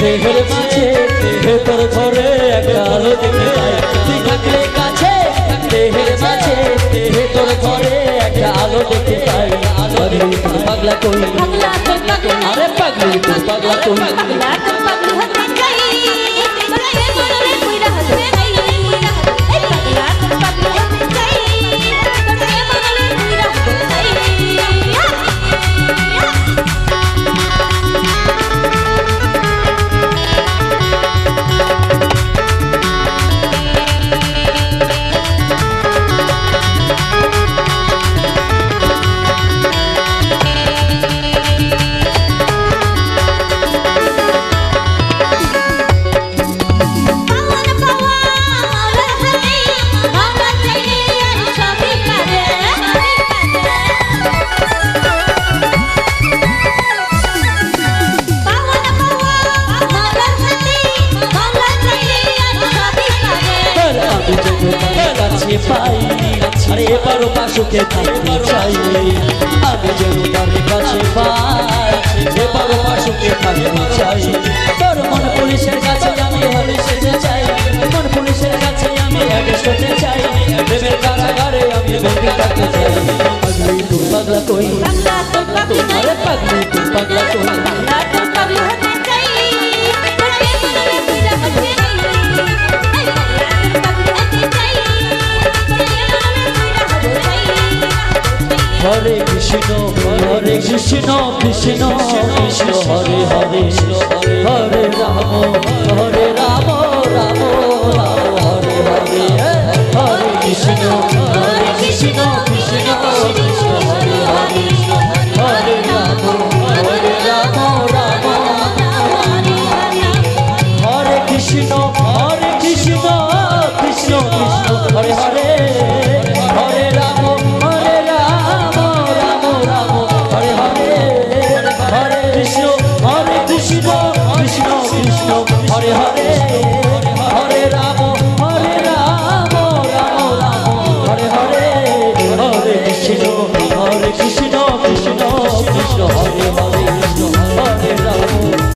দেহের মাঝে ভেতর ঘরে একটা আলো দেখতে পাই তুই থাকলে কাছে দেহের মাঝে ভেতর ঘরে একটা আলো দেখতে পাই পাগলি তোর পাগলা কই আরে পাগলি তোর পাগলা কই পাই আরে এবারও পাশুকে থাকতে চাই আমি যেন তার কাছে পাই এবারও পাশুকে থাকতে চাই তোর মন পুলিশের কাছে আমি হলে সেজে চাই মন পুলিশের কাছে আমি অ্যারেস্ট হতে চাই প্রেমের কারাগারে আমি বন্দি থাকতে চাই পাগলি তুই পাগলা কই আরে পাগলি তুই পাগলা কই হরে কৃষ্ণ কৃষ্ণ কৃষ্ণ হরে হরে